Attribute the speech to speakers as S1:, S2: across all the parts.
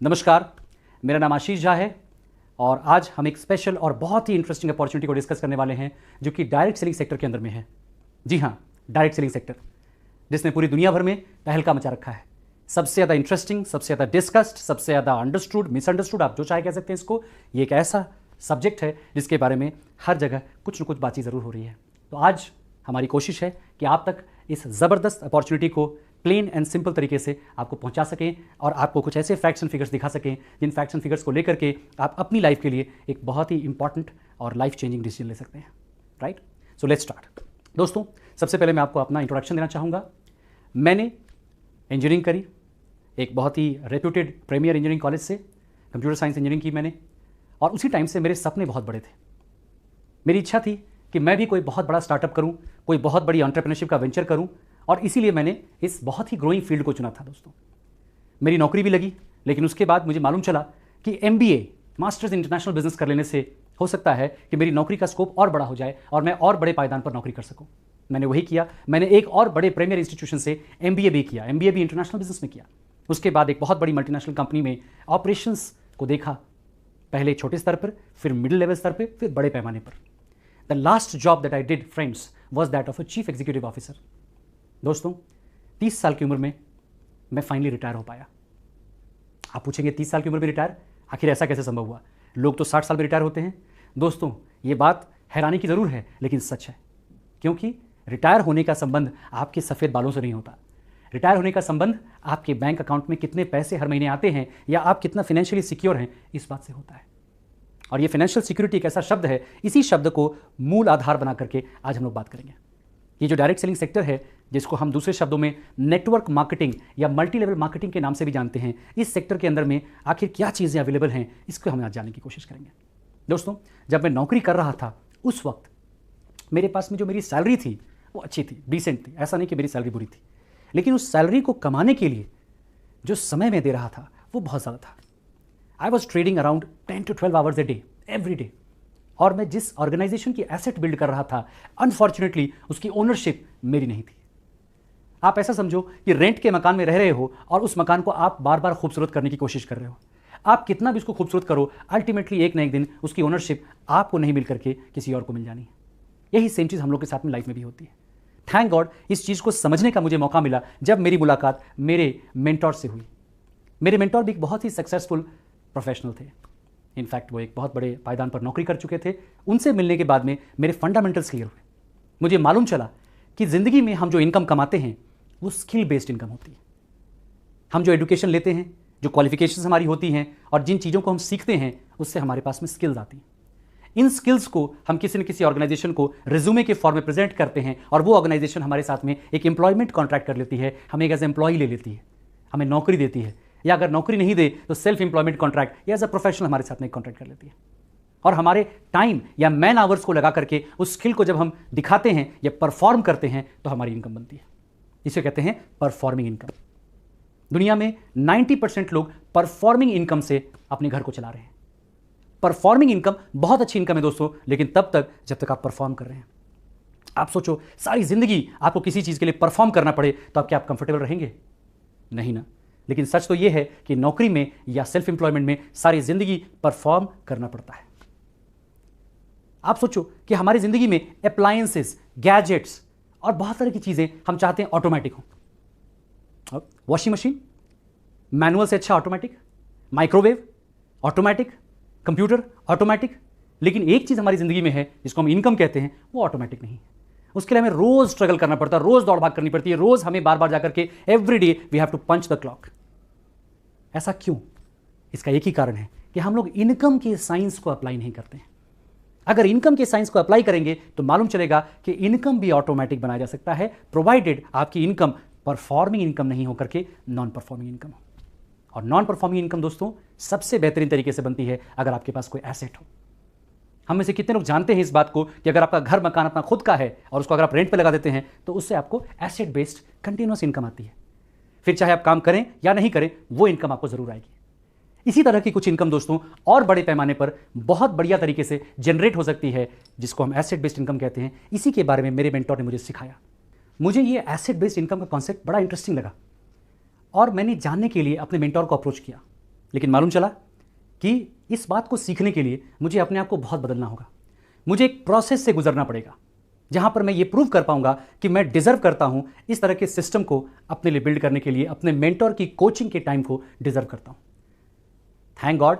S1: नमस्कार, मेरा नाम आशीष झा है और आज हम एक स्पेशल और बहुत ही इंटरेस्टिंग अपॉर्चुनिटी को डिस्कस करने वाले हैं जो कि डायरेक्ट सेलिंग सेक्टर के अंदर में है। जी हाँ, डायरेक्ट सेलिंग सेक्टर जिसने पूरी दुनिया भर में तहलका मचा रखा है। सबसे ज़्यादा इंटरेस्टिंग, सबसे ज़्यादा डिस्कस्ड, सबसे ज़्यादा अंडरस्टूड, मिसअंडरस्टूड, आप जो चाहे कह सकते हैं इसको। ये एक ऐसा सब्जेक्ट है जिसके बारे में हर जगह कुछ न कुछ बातचीत ज़रूर हो रही है। तो आज हमारी कोशिश है कि आप तक इस ज़बरदस्त अपॉर्चुनिटी को प्लेन एंड सिंपल तरीके से आपको पहुंचा सकें और आपको कुछ ऐसे फैक्ट्स एंड फिगर्स दिखा सकें जिन फैक्ट्स एंड फिगर्स को लेकर के आप अपनी लाइफ के लिए एक बहुत ही इंपॉर्टेंट और लाइफ चेंजिंग डिसीजन ले सकते हैं। Right, so let's start. दोस्तों, सबसे पहले मैं आपको अपना इंट्रोडक्शन देना चाहूँगा। मैंने इंजीनियरिंग करी एक बहुत ही रेप्यूटेड प्रीमियर इंजीनियरिंग कॉलेज से, कंप्यूटर साइंस इंजीनियरिंग की मैंने, और उसी टाइम से मेरे सपने बहुत बड़े थे। मेरी इच्छा थी कि मैं भी कोई बहुत बड़ा स्टार्टअप करूं, कोई बहुत बड़ी एंटरप्रेन्योरशिप का वेंचर करूं, और इसीलिए मैंने इस बहुत ही ग्रोइंग फील्ड को चुना था। दोस्तों, मेरी नौकरी भी लगी, लेकिन उसके बाद मुझे मालूम चला कि MBA मास्टर्स इंटरनेशनल बिजनेस कर लेने से हो सकता है कि मेरी नौकरी का स्कोप और बड़ा हो जाए और मैं और बड़े पायदान पर नौकरी कर सकूं। मैंने वही किया। मैंने एक और बड़े प्रीमियर इंस्टीट्यूशन से MBA भी किया, MBA भी इंटरनेशनल बिजनेस में किया। उसके बाद एक बहुत बड़ी मल्टीनेशनल कंपनी में ऑपरेशंस को देखा, पहले छोटे स्तर पर, फिर मिडिल लेवल स्तर पर, फिर बड़े पैमाने पर। The last job that I did friends was that of a chief executive officer. दोस्तों, 30 साल की उम्र में मैं फाइनली रिटायर हो पाया। आप पूछेंगे 30 साल की उम्र में रिटायर, आखिर ऐसा कैसे संभव हुआ? लोग तो 60 साल में रिटायर होते हैं। दोस्तों, ये बात हैरानी की ज़रूर है, लेकिन सच है, क्योंकि रिटायर होने का संबंध आपके सफ़ेद बालों से नहीं होता। रिटायर होने का संबंध आपके बैंक अकाउंट में कितने पैसे हर महीने आते हैं या आप कितना फाइनेंशियली सिक्योर हैं, इस बात से होता है। और ये फाइनेंशियल सिक्योरिटी एक ऐसा शब्द है, इसी शब्द को मूल आधार बना करके आज हम लोग बात करेंगे। ये जो डायरेक्ट सेलिंग सेक्टर है, जिसको हम दूसरे शब्दों में नेटवर्क मार्केटिंग या मल्टी लेवल मार्केटिंग के नाम से भी जानते हैं, इस सेक्टर के अंदर में आखिर क्या चीज़ें अवेलेबल हैं, इसको हम आज जानने की कोशिश करेंगे। दोस्तों, जब मैं नौकरी कर रहा था उस वक्त मेरे पास में जो मेरी सैलरी थी वो अच्छी थी, डिसेंट थी। ऐसा नहीं कि मेरी सैलरी बुरी थी, लेकिन उस सैलरी को कमाने के लिए जो समय मैं दे रहा था वो बहुत ज़्यादा था। I was trading around 10 to 12 hours a day, every day. और मैं जिस ऑर्गेनाइजेशन की एसेट बिल्ड कर रहा था, अनफॉर्चुनेटली उसकी ओनरशिप मेरी नहीं थी। आप ऐसा समझो कि रेंट के मकान में रह रहे हो और उस मकान को आप बार बार खूबसूरत करने की कोशिश कर रहे हो। आप कितना भी उसको खूबसूरत करो, अल्टीमेटली एक ना एक दिन उसकी ओनरशिप आपको नहीं मिल करके किसी और को मिल जानी है। यही सेम चीज़ हम लोग के साथ में लाइफ में भी होती है। थैंक गॉड, इस चीज़ को समझने का मुझे मौका मिला जब मेरी मुलाकात मेरे मेंटोर से हुई। मेरे मेंटोर भी एक बहुत ही सक्सेसफुल प्रोफेशनल थे। इनफैक्ट वो एक बहुत बड़े पायदान पर नौकरी कर चुके थे। उनसे मिलने के बाद में मेरे फंडामेंटल्स क्लियर हुए। मुझे मालूम चला कि ज़िंदगी में हम जो इनकम कमाते हैं वो स्किल बेस्ड इनकम होती है। हम जो एजुकेशन लेते हैं, जो क्वालिफिकेशंस हमारी होती हैं और जिन चीज़ों को हम सीखते हैं, उससे हमारे पास में स्किल्स आती हैं। इन स्किल्स को हम किसी न किसी ऑर्गेनाइजेशन को रिज्यूमे के फॉर्म में प्रेजेंट करते हैं और वो ऑर्गेनाइजेशन हमारे साथ में एक एम्प्लॉयमेंट कॉन्ट्रैक्ट कर लेती है, हमें एज एम्प्लॉय ले लेती है, हमें नौकरी देती है, या अगर नौकरी नहीं दे तो सेल्फ एम्प्लॉयमेंट कॉन्ट्रैक्ट या एज अ प्रोफेशनल हमारे साथ में कॉन्ट्रैक्ट कर लेती है। और हमारे टाइम या मैन आवर्स को लगा करके उस स्किल को जब हम दिखाते हैं या परफॉर्म करते हैं तो हमारी इनकम बनती है। इसे कहते हैं परफॉर्मिंग इनकम। दुनिया में 90% लोग परफॉर्मिंग इनकम से अपने घर को चला रहे हैं। परफॉर्मिंग इनकम बहुत अच्छी इनकम है दोस्तों, लेकिन तब तक जब तक आप परफॉर्म कर रहे हैं। आप सोचो, सारी जिंदगी आपको किसी चीज़ के लिए परफॉर्म करना पड़े तो आप क्या आप कंफर्टेबल रहेंगे? नहीं ना। लेकिन सच तो यह है कि नौकरी में या सेल्फ एम्प्लॉयमेंट में सारी जिंदगी परफॉर्म करना पड़ता है। आप सोचो कि हमारी जिंदगी में अप्लायंसेस, गैजेट्स और बहुत सारी की चीज़ें हम चाहते हैं ऑटोमेटिक हो। वॉशिंग मशीन मैनुअल से अच्छा automatic, microwave automatic, computer automatic, लेकिन एक चीज़ हमारी ज़िंदगी में है जिसको हम इनकम कहते हैं, वो ऑटोमेटिक नहीं है। उसके लिए हमें रोज़ स्ट्रगल करना पड़ता है, रोज़ दौड़ भाग करनी पड़ती है, रोज़ हमें बार बार जाकर के every day we have to punch the clock. ऐसा क्यों? इसका एक ही कारण है कि हम लोग इनकम के साइंस को अप्लाई नहीं करते हैं। अगर इनकम के साइंस को अप्लाई करेंगे तो मालूम चलेगा कि इनकम भी ऑटोमेटिक बनाया जा सकता है, प्रोवाइडेड आपकी इनकम परफॉर्मिंग इनकम नहीं होकर के नॉन परफॉर्मिंग इनकम हो। और नॉन परफॉर्मिंग इनकम दोस्तों सबसे बेहतरीन तरीके से बनती है अगर आपके पास कोई एसेट हो। हम में से कितने लोग जानते हैं इस बात को कि अगर आपका घर मकान अपना खुद का है और उसको अगर आप रेंट पे लगा देते हैं तो उससे आपको एसेट बेस्ड कंटिन्यूअस इनकम आती है। फिर चाहे आप काम करें या नहीं करें, वो इनकम आपको जरूर आएगी। इसी तरह की कुछ इनकम दोस्तों और बड़े पैमाने पर बहुत बढ़िया तरीके से जनरेट हो सकती है, जिसको हम एसेट बेस्ड इनकम कहते हैं। इसी के बारे में मेरे मेंटोर ने मुझे सिखाया। मुझे ये एसेट बेस्ड इनकम का कॉन्सेप्ट बड़ा इंटरेस्टिंग लगा और मैंने जानने के लिए अपने मेंटोर को अप्रोच किया। लेकिन मालूम चला कि इस बात को सीखने के लिए मुझे अपने आप को बहुत बदलना होगा। मुझे एक प्रोसेस से गुजरना पड़ेगा जहां पर मैं ये प्रूव कर पाऊंगा कि मैं डिजर्व करता हूं इस तरह के सिस्टम को अपने लिए बिल्ड करने के लिए, अपने मेंटोर की कोचिंग के टाइम को डिजर्व करता हूं। थैंक गॉड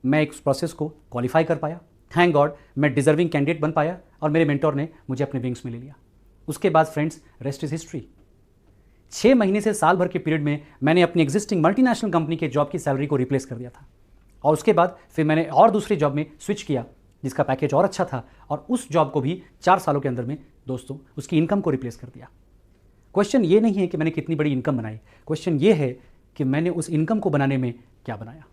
S1: मैं इस प्रोसेस को क्वालिफाई कर पाया। थैंक गॉड मैं डिजर्विंग कैंडिडेट बन पाया और मेरे मेंटोर ने मुझे अपने विंग्स में ले लिया। उसके बाद फ्रेंड्स, रेस्ट इज हिस्ट्री। 6 महीने से साल भर के पीरियड में मैंने अपनी एग्जिस्टिंग मल्टीनेशनल कंपनी के जॉब की सैलरी को रिप्लेस कर दिया था और उसके बाद फिर मैंने और दूसरी जॉब में स्विच किया जिसका पैकेज और अच्छा था और उस जॉब को भी 4 सालों के अंदर में दोस्तों उसकी इनकम को रिप्लेस कर दिया। क्वेश्चन ये नहीं है कि मैंने कितनी बड़ी इनकम बनाई, क्वेश्चन ये है कि मैंने उस इनकम को बनाने में क्या बनाया।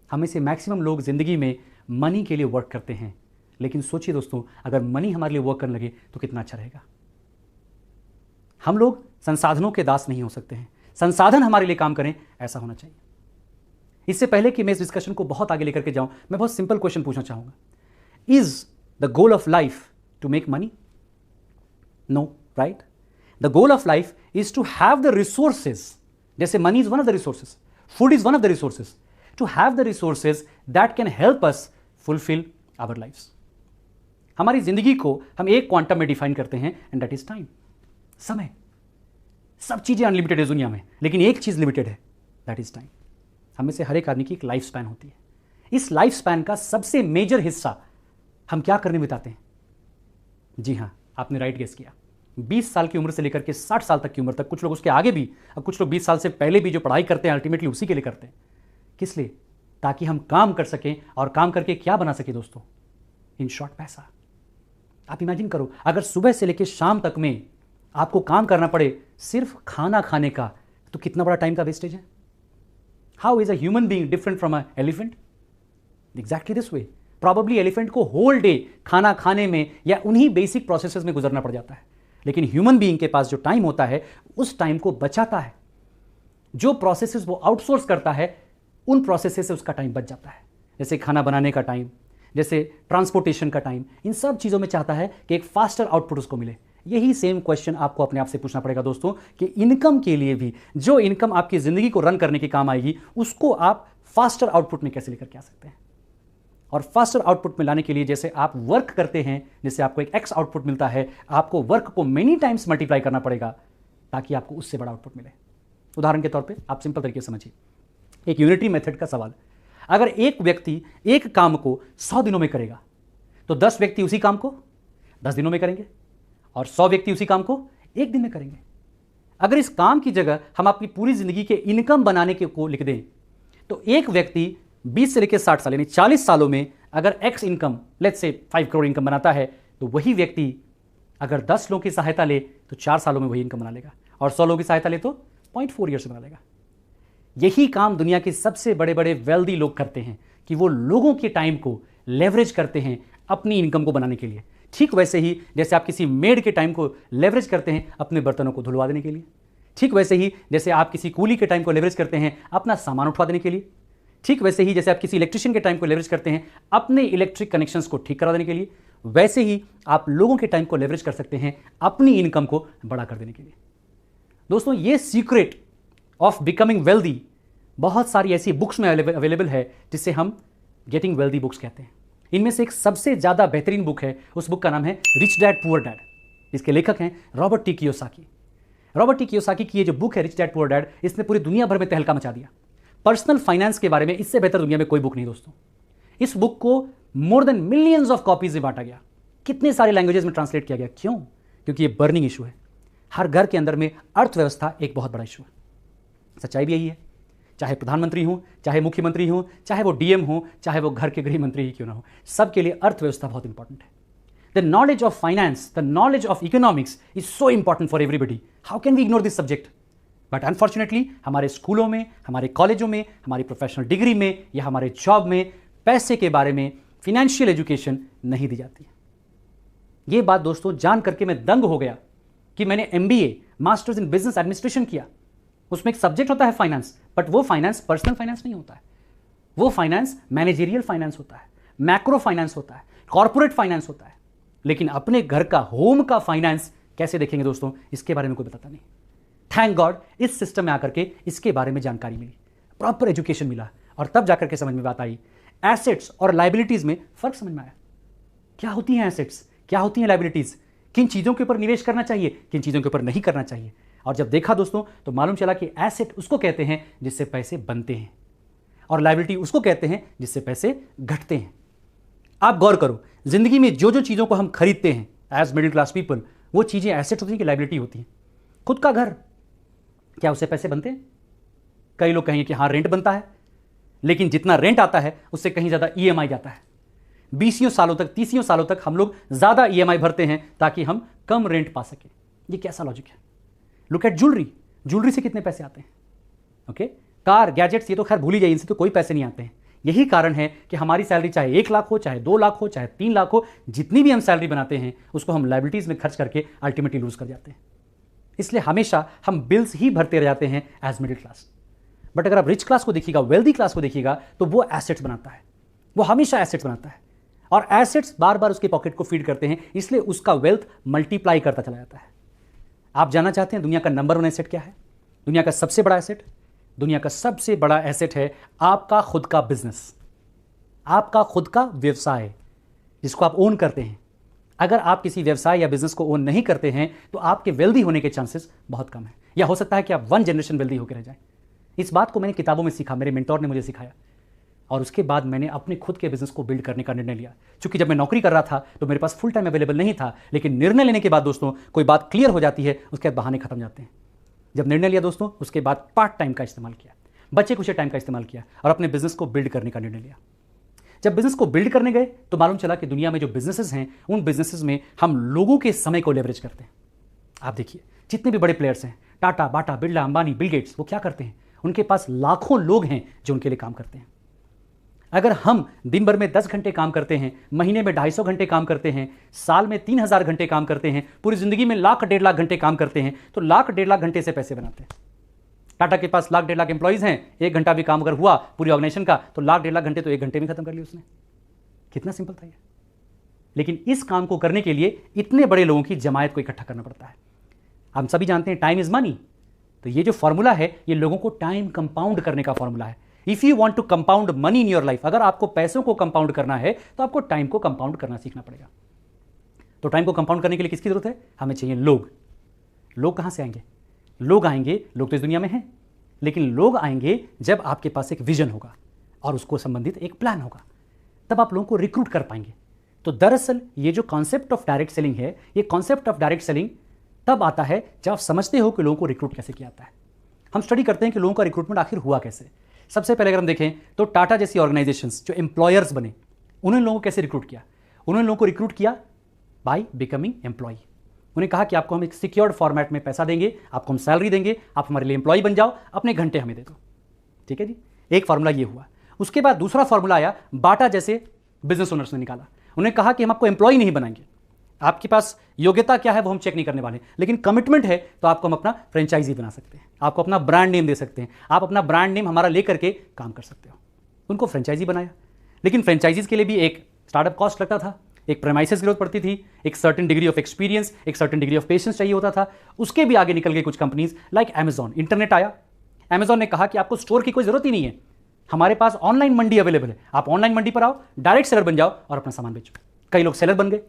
S1: हमें से मैक्सिमम लोग ज़िंदगी में मनी के लिए वर्क करते हैं, लेकिन सोचिए दोस्तों, अगर मनी हमारे लिए वर्क करने लगे तो कितना अच्छा रहेगा। हम लोग संसाधनों के दास नहीं हो सकते हैं, संसाधन हमारे लिए काम करें, ऐसा होना चाहिए। इससे पहले कि मैं इस डिस्कशन को बहुत आगे लेकर के जाऊं, मैं बहुत सिंपल क्वेश्चन पूछना चाहूंगा। Is the goal of life to make money? No, right? The goal of life is to have the resources. जैसे money is one of the resources, food is one of the resources, to have the resources that can help us fulfil our lifes. हमारी जिंदगी को हम एक quantum में define करते हैं and that is time, समय। सब चीजें अनलिमिटेड है दुनिया में, लेकिन एक चीज लिमिटेड है, दैट इज टाइम। हमें से हर एक आदमी की एक लाइफ स्पैन होती है। इस लाइफ स्पैन का सबसे मेजर हिस्सा हम क्या करने में बिताते हैं? जी हां, आपने राइट गेस किया। 20 साल की उम्र से लेकर के 60 साल तक की उम्र तक, कुछ लोग उसके आगे भी, और कुछ लोग 20 साल से पहले भी जो पढ़ाई करते हैं अल्टीमेटली उसी के लिए करते हैं। किस लिए? ताकि हम काम कर सकें, और काम करके क्या बना सके दोस्तों? इन शॉर्ट, पैसा। आप इमेजिन करो, अगर सुबह से लेकर शाम तक में आपको काम करना पड़े सिर्फ खाना खाने का, तो कितना बड़ा टाइम का वेस्टेज है। How is a human being different from a elephant? Exactly this way. Probably elephant को होल डे खाना खाने में या उन्हीं बेसिक प्रोसेसेस में गुजरना पड़ जाता है, लेकिन ह्यूमन बीइंग के पास जो टाइम होता है उस टाइम को बचाता है। जो प्रोसेसेस वो आउटसोर्स करता है उन प्रोसेसेस से उसका टाइम बच जाता है, जैसे खाना बनाने का टाइम, जैसे ट्रांसपोर्टेशन का टाइम। इन सब चीज़ों में चाहता है कि एक फास्टर आउटपुट उसको मिले। यही सेम क्वेश्चन आपको अपने आप से पूछना पड़ेगा दोस्तों कि इनकम के लिए भी, जो इनकम आपकी ज़िंदगी को रन करने के काम आएगी, उसको आप फास्टर आउटपुट में कैसे लेकर के आ सकते हैं। और फास्टर आउटपुट में लाने के लिए जैसे आप वर्क करते हैं, जैसे आपको एक एक्स आउटपुट मिलता है, आपको वर्क को मेनी टाइम्स मल्टीप्लाई करना पड़ेगा ताकि आपको उससे बड़ा आउटपुट मिले। उदाहरण के तौर पे आप सिंपल तरीके से समझिए, एक यूनिटी मेथड का सवाल। अगर एक व्यक्ति एक काम को 100 दिनों में करेगा तो 10 व्यक्ति उसी काम को 10 दिनों में करेंगे और 100 व्यक्ति उसी काम को 1 दिन में करेंगे। अगर इस काम की जगह हम अपनी पूरी जिंदगी के इनकम बनाने के को लिख दें तो एक व्यक्ति 20 से लेकर 60 साल यानी 40 सालों में अगर x income, let's say 5 crore income बनाता है, तो वही व्यक्ति अगर 10 लोगों की सहायता ले तो 4 सालों में वही इनकम बना लेगा, और 100 लोगों की सहायता ले तो 0.4 ईयर से बना लेगा। यही काम दुनिया के सबसे बड़े बड़े वेल्दी लोग करते हैं कि वो लोगों के टाइम को लेवरेज करते हैं अपनी इनकम को बनाने के लिए। ठीक वैसे ही जैसे आप किसी मेड के टाइम को लेवरेज करते हैं अपने बर्तनों को धुलवा देने के लिए, ठीक वैसे ही जैसे आप किसी कूली के टाइम को लेवरेज करते हैं अपना सामान उठवा देने के लिए, ठीक वैसे ही जैसे आप किसी इलेक्ट्रिशियन के टाइम को लेवरेज करते हैं अपने इलेक्ट्रिक कनेक्शंस को ठीक करा देने के लिए, वैसे ही आप लोगों के टाइम को लेवरेज कर सकते हैं अपनी इनकम को बड़ा कर देने के लिए। दोस्तों, ये सीक्रेट ऑफ बिकमिंग वेल्दी बहुत सारी ऐसी बुक्स में अवेलेबल है जिसे हम गेटिंग वेल्दी बुक्स कहते हैं। इनमें से एक सबसे ज़्यादा बेहतरीन बुक है, उस बुक का नाम है रिच डैड पुअर डैड। इसके लेखक हैं Robert T Kiyosaki. Robert T Kiyosaki की ये जो बुक है रिच डैड पुअर डैड, इसने पूरी दुनिया भर में तहलका मचा दिया। पर्सनल फाइनेंस के बारे में इससे बेहतर दुनिया में कोई बुक नहीं दोस्तों। इस बुक को more than millions of copies में बांटा गया, कितने सारे लैंग्वेजेस में ट्रांसलेट किया गया। क्यों? क्योंकि ये बर्निंग इशू है। हर घर के अंदर में अर्थव्यवस्था एक बहुत बड़ा इशू है। सच्चाई भी यही है, चाहे प्रधानमंत्री हो, चाहे मुख्यमंत्री हो, चाहे वो डीएम हो, चाहे वो घर के गृह मंत्री ही क्यों ना हो, सबके लिए अर्थव्यवस्था बहुत इंपॉर्टेंट है। The knowledge of finance, the knowledge of economics is so important for everybody. How can we ignore this subject? But unfortunately हमारे स्कूलों में, हमारे कॉलेजों में, हमारी प्रोफेशनल डिग्री में या हमारे जॉब में पैसे के बारे में फिनेंशियल एजुकेशन नहीं दी जाती है। ये बात दोस्तों जान करके मैं दंग हो गया कि मैंने MBA masters in business administration किया। उसमें एक सब्जेक्ट होता है फाइनेंस, बट वो फाइनेंस पर्सनल फाइनेंस नहीं होता है, वो फाइनेंस मैनेजरियल फाइनेंस होता है, मैक्रो फाइनेंस होता है, कॉर्पोरेट फाइनेंस होता है। लेकिन अपने घर का, होम का फाइनेंस कैसे देखेंगे दोस्तों, इसके बारे में कोई बताता नहीं। थैंक गॉड इस सिस्टम में आकर के इसके बारे में जानकारी मिली, प्रॉपर एजुकेशन मिला, और तब जाकर के समझ में बात आई, एसेट्स और लाइबिलिटीज़ में फ़र्क समझ में आया। क्या होती हैं एसेट्स, क्या होती हैं लाइबिलिटीज़, किन चीज़ों के ऊपर निवेश करना चाहिए, किन चीज़ों के ऊपर नहीं करना चाहिए। और जब देखा दोस्तों तो मालूम चला कि एसेट उसको कहते हैं जिससे पैसे बनते हैं और लाइबिलिटी उसको कहते हैं जिससे पैसे घटते हैं। आप गौर करो, जिंदगी में जो जो चीज़ों को हम खरीदते हैं एज मिडिल क्लास पीपल, वो चीज़ें एसेट होती हैं कि लाइबिलिटी होती हैं। खुद का घर, क्या उससे पैसे बनते हैं? कई लोग कहेंगे कि हाँ रेंट बनता है, लेकिन जितना रेंट आता है उससे कहीं ज़्यादा ईएमआई जाता है। 20 सालों तक 30 सालों तक हम लोग ज़्यादा ईएमआई भरते हैं ताकि हम कम रेंट पा सकें। ये कैसा लॉजिक है? लुक एट ज्वेलरी, ज्वेलरी से कितने पैसे आते हैं? ओके, कार, गैजेट्स, ये तो खैर भूल ही जाइए, इनसे तो कोई पैसे नहीं आते हैं। यही कारण है कि हमारी सैलरी चाहे 1 लाख हो, चाहे 2 लाख हो, चाहे 3 लाख हो, जितनी भी हम सैलरी बनाते हैं उसको हम लाइबिलिटीज़ में खर्च करके अल्टीमेटली लूज कर जाते हैं। इसलिए हमेशा हम बिल्स ही भरते रह जाते हैं एज मिडिल क्लास। बट अगर आप रिच क्लास को देखिएगा, वेल्दी क्लास को देखिएगा, तो वो एसेट्स बनाता है, वो हमेशा एसेट्स बनाता है और एसेट्स बार बार उसके पॉकेट को फीड करते हैं, इसलिए उसका वेल्थ मल्टीप्लाई करता चला जाता है। आप जानना चाहते हैं दुनिया का नंबर 1 एसेट क्या है? दुनिया का सबसे बड़ा एसेट, दुनिया का सबसे बड़ा एसेट है आपका खुद का बिजनेस, आपका खुद का व्यवसाय जिसको आप ओन करते हैं। अगर आप किसी व्यवसाय या बिजनेस को ओन नहीं करते हैं तो आपके वेल्दी होने के चांसेस बहुत कम है, या हो सकता है कि आप 1 जनरेशन वेल्दी होकर रह जाए। इस बात को मैंने किताबों में सीखा, मेरे मेंटोर ने मुझे सिखाया और उसके बाद मैंने अपने खुद के बिजनेस को बिल्ड करने का निर्णय लिया। क्योंकि जब मैं नौकरी कर रहा था तो मेरे पास फुल टाइम अवेलेबल नहीं था, लेकिन निर्णय लेने के बाद दोस्तों कोई बात क्लियर हो जाती है, उसके बाद बहाने खत्म जाते हैं। जब निर्णय लिया दोस्तों, उसके बाद पार्ट टाइम का इस्तेमाल किया, बच्चे कुछ टाइम का इस्तेमाल किया और अपने बिजनेस को बिल्ड करने का निर्णय लिया। जब बिजनेस को बिल्ड करने गए तो मालूम चला कि दुनिया में जो बिजनेसेस हैं उन बिजनेसेस में हम लोगों के समय को लेवरेज करते हैं। आप देखिए जितने भी बड़े प्लेयर्स हैं, टाटा, बाटा, बिरला, अंबानी, बिल गेट्स, वो क्या करते हैं? उनके पास लाखों लोग हैं जो उनके लिए काम करते हैं। अगर हम दिन भर में 10 घंटे काम करते हैं, महीने में 250 घंटे काम करते हैं, साल में 3000 घंटे काम करते हैं, पूरी जिंदगी में लाख 1.5 लाख घंटे काम करते हैं, तो लाख 1.5 लाख घंटे से पैसे बनाते हैं। टाटा के पास लाख 1.5 लाख एम्प्लॉइज हैं, 1 घंटा भी काम अगर हुआ पूरी ऑर्गेनाइजेशन का तो लाख 1.5 लाख घंटे तो 1 घंटे में खत्म कर लिया उसने। कितना सिंपल था ये। लेकिन इस काम को करने के लिए इतने बड़े लोगों की जमायत को इकट्ठा करना पड़ता है। हम सभी जानते हैं टाइम इज मनी, तो ये जो फॉर्मूला है ये लोगों को टाइम कंपाउंड करने का फॉर्मूला है। If you want to compound money in your life, अगर आपको पैसों को कंपाउंड करना है तो आपको टाइम को कंपाउंड करना सीखना पड़ेगा। तो टाइम को कंपाउंड करने के लिए किसकी जरूरत है? हमें चाहिए लोग। लोग कहां से आएंगे? लोग आएंगे, लोग तो इस दुनिया में हैं, लेकिन लोग आएंगे जब आपके पास एक विजन होगा और उसको संबंधित एक प्लान होगा, तब आप लोगों को रिक्रूट कर पाएंगे। तो दरअसल ये जो कॉन्सेप्ट ऑफ डायरेक्ट सेलिंग है, ये कॉन्सेप्ट ऑफ डायरेक्ट सेलिंग तब आता है जब आप समझते हो कि लोगों को रिक्रूट कैसे किया जाता है। हम स्टडी करते हैं कि लोगों का रिक्रूटमेंट आखिर हुआ कैसे। सबसे पहले अगर हम देखें तो टाटा जैसी ऑर्गेनाइजेशंस जो एम्प्लॉयर्स बने, उन्होंने लोगों को कैसे रिक्रूट किया? उन्होंने लोगों को रिक्रूट किया बाय बिकमिंग एम्प्लॉय। उन्हें कहा कि आपको हम एक सिक्योर्ड फॉर्मेट में पैसा देंगे, आपको हम सैलरी देंगे, आप हमारे लिए एम्प्लॉय बन जाओ, अपने घंटे हमें दे दो। ठीक है जी, एक फॉर्मूला ये हुआ। उसके बाद दूसरा फॉर्मूला आया, बाटा जैसे बिजनेस ओनर्स ने निकाला। उन्हें कहा कि हम आपको एम्प्लॉय नहीं बनाएंगे, आपके पास योग्यता क्या है वो हम चेक नहीं करने वाले, लेकिन कमिटमेंट है तो आपको हम अपना फ्रेंचाइजी बना सकते हैं, आपको अपना ब्रांड नेम दे सकते हैं, आप अपना ब्रांड नेम हमारा लेकर के काम कर सकते हो। उनको फ्रेंचाइजी बनाया, लेकिन फ्रेंचाइजीज के लिए भी एक स्टार्टअप कॉस्ट लगता था, एक प्रेमाइसेस की जरूरत पड़ती थी, एक सर्टेन डिग्री ऑफ एक्सपीरियंस, एक सर्टेन डिग्री ऑफ पेशेंस चाहिए होता था। उसके भी आगे निकल गए कुछ कंपनीज लाइक अमेजॉन। इंटरनेट आया, अमेजॉन ने कहा कि आपको स्टोर की कोई जरूरत ही नहीं है, हमारे पास ऑनलाइन मंडी अवेलेबल है, आप ऑनलाइन मंडी पर आओ, डायरेक्ट सेलर बन जाओ और अपना सामान बेचो। कई लोग सेलर बन गए।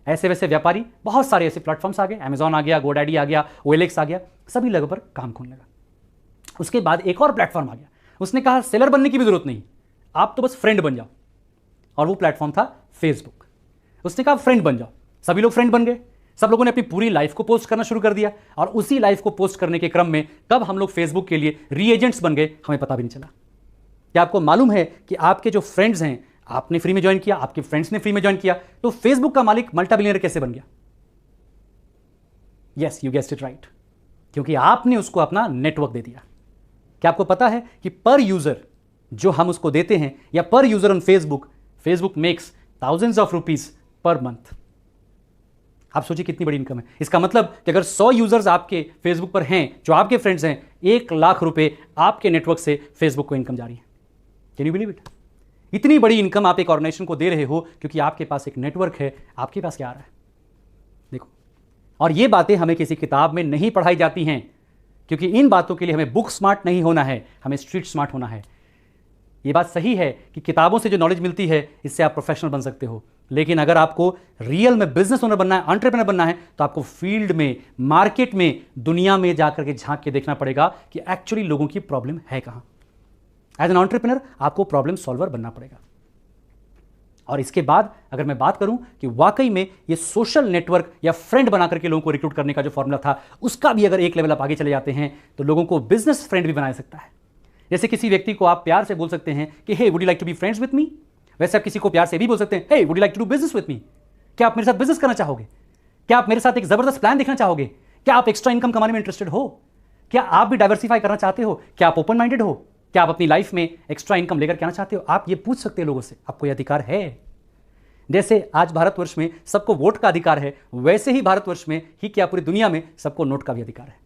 S1: ऐसे वैसे व्यापारी, बहुत सारे ऐसे प्लेटफॉर्म्स आ गए, अमेजॉन आ गया, गोडैडी आ गया, OLX आ गया, सभी लोगों पर काम खोलने लगा। उसके बाद एक और प्लेटफॉर्म आ गया, उसने कहा सेलर बनने की भी जरूरत नहीं, आप तो बस फ्रेंड बन जाओ, और वो प्लेटफॉर्म था फेसबुक। उसने कहा फ्रेंड बन जाओ, सभी लोग फ्रेंड बन गए, सब लोगों ने अपनी पूरी लाइफ को पोस्ट करना शुरू कर दिया, और उसी लाइफ को पोस्ट करने के क्रम में कब हम लोग फेसबुक के लिए रीएजेंट्स बन गए हमें पता भी नहीं चला। क्या आपको मालूम है कि आपके जो फ्रेंड्स हैं, आपने फ्री में ज्वाइन किया, आपके फ्रेंड्स ने फ्री में ज्वाइन किया, तो फेसबुक का मालिक मल्टीबिलियनर कैसे बन गया? Yes, you guessed it right, क्योंकि आपने उसको अपना नेटवर्क दे दिया। क्या आपको पता है कि पर यूजर जो हम उसको देते हैं, या पर user on Facebook, Facebook makes thousands of rupees per month. आप सोचिए कितनी बड़ी इनकम है। इसका मतलब कि अगर 100 यूजर्स आपके फेसबुक पर हैं जो आपके फ्रेंड्स हैं, 1 लाख रुपए आपके नेटवर्क से फेसबुक को इनकम जा रही है। Can you believe it? इतनी बड़ी इनकम आप एक ऑर्गेनाइजेशन को दे रहे हो क्योंकि आपके पास एक नेटवर्क है। आपके पास क्या आ रहा है देखो। और ये बातें हमें किसी किताब में नहीं पढ़ाई जाती हैं, क्योंकि इन बातों के लिए हमें बुक स्मार्ट नहीं होना है, हमें स्ट्रीट स्मार्ट होना है। ये बात सही है कि किताबों से जो नॉलेज मिलती है इससे आप प्रोफेशनल बन सकते हो, लेकिन अगर आपको रियल में बिजनेस ओनर बनना है, एंटरप्रेन्योर बनना है, तो आपको फील्ड में, मार्केट में, दुनिया में जाकर के झांक के देखना पड़ेगा कि एक्चुअली लोगों की प्रॉब्लम है कहां। एज एन एंटरप्रेन्योर आपको प्रॉब्लम सॉल्वर बनना पड़ेगा। और इसके बाद अगर मैं बात करूं कि वाकई में ये सोशल नेटवर्क या फ्रेंड बना करके लोगों को रिक्रूट करने का जो फॉर्मूला था, उसका भी अगर एक लेवल आप आगे चले जाते हैं तो लोगों को बिजनेस फ्रेंड भी बना सकता है। जैसे किसी व्यक्ति को आप प्यार से बोल सकते हैं कि hey would you like to be friends with me, वैसे आप किसी को प्यार से भी बोल सकते हैं hey would you like to do business with me, क्या आप मेरे साथ बिजनेस करना चाहोगे, क्या आप मेरे साथ एक जबरदस्त प्लान देखना चाहोगे, क्या आप एक्स्ट्रा इनकम कमाने में इंटरेस्टेड हो, क्या आप भी डाइवर्सिफाई करना चाहते हो, क्या आप ओपन माइंडेड हो, क्या आप अपनी लाइफ में एक्स्ट्रा इनकम लेकर के आना चाहते हो। आप ये पूछ सकते हैं लोगों से, आपको यह अधिकार है। जैसे आज भारतवर्ष में सबको वोट का अधिकार है, वैसे ही भारतवर्ष में ही क्या पूरी दुनिया में सबको नोट का भी अधिकार है।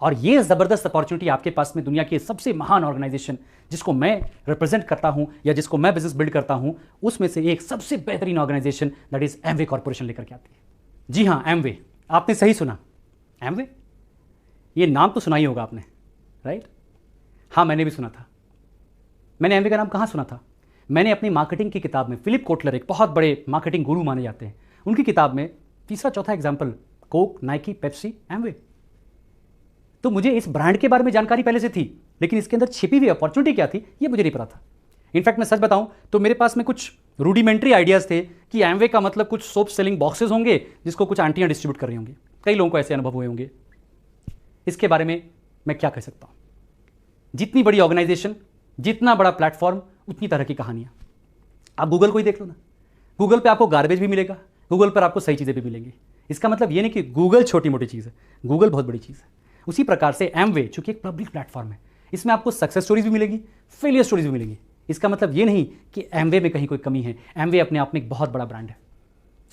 S1: और ये जबरदस्त अपॉर्चुनिटी आपके पास में दुनिया की सबसे महान ऑर्गेनाइजेशन जिसको मैं रिप्रेजेंट करता हूं या जिसको मैं बिजनेस बिल्ड करता हूं, उसमें से एक सबसे बेहतरीन organization that is Amway corporation लेकर के आती है। जी हां, एमवे, आपने सही सुना, एमवे। ये नाम तो सुना ही होगा आपने, राइट? हाँ, मैंने भी सुना था। मैंने एमवे का नाम कहां सुना था? मैंने अपनी मार्केटिंग की किताब में, फिलिप कोटलर एक बहुत बड़े मार्केटिंग गुरु माने जाते हैं, उनकी किताब में तीसरा चौथा example, Coke, Nike, Pepsi, Amway. तो मुझे इस ब्रांड के बारे में जानकारी पहले से थी, लेकिन इसके अंदर छिपी हुई अपॉर्चुनिटी क्या थी ये मुझे नहीं पता था। इनफैक्ट मैं सच बताऊं तो मेरे पास में कुछ रूडिमेंट्री आइडियाज थे कि एमवे का मतलब कुछ सोप सेलिंग बॉक्सेस होंगे जिसको कुछ आंटियां डिस्ट्रीब्यूट कर रही होंगी। कई लोगों को ऐसे अनुभव हुए होंगे। इसके बारे में मैं क्या कह सकता हूं? जितनी बड़ी ऑर्गेनाइजेशन, जितना बड़ा प्लेटफॉर्म, उतनी तरह की कहानियां। आप गूगल को ही देख लो ना, गूगल पे आपको गार्बेज भी मिलेगा, गूगल पर आपको सही चीज़ें भी मिलेंगी। इसका मतलब ये नहीं कि गूगल छोटी मोटी चीज़ है, गूगल बहुत बड़ी चीज़ है। उसी प्रकार से एमवे चूंकि एक पब्लिक प्लेटफॉर्म है, इसमें आपको सक्सेस स्टोरीज भी मिलेगी, फेलियर स्टोरीज भी मिलेंगी। इसका मतलब ये नहीं कि एमवे में कहीं कोई कमी है। एमवे अपने आप में एक बहुत बड़ा ब्रांड है।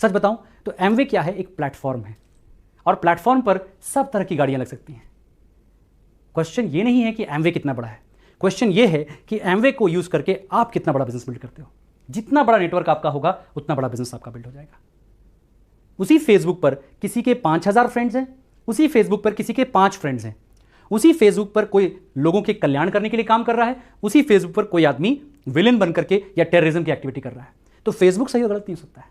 S1: सच बताऊं तो एमवे क्या है? एक प्लेटफॉर्म है, और प्लेटफॉर्म पर सब तरह की गाड़ियां लग सकती हैं। क्वेश्चन ये नहीं है कि एमवे कितना बड़ा है, क्वेश्चन ये है कि एमवे को यूज करके आप कितना बड़ा बिजनेस बिल्ड करते हो। जितना बड़ा नेटवर्क आपका होगा उतना बड़ा बिजनेस आपका बिल्ड हो जाएगा। उसी फेसबुक पर किसी के 5000 फ्रेंड्स हैं, उसी फेसबुक पर किसी के 5 फ्रेंड्स हैं, उसी फेसबुक पर कोई लोगों के कल्याण करने के लिए काम कर रहा है, उसी फेसबुक पर कोई आदमी विलेन बन करके या टेररिज्म की एक्टिविटी कर रहा है। तो फेसबुक सही और गलत नहीं हो सकता है।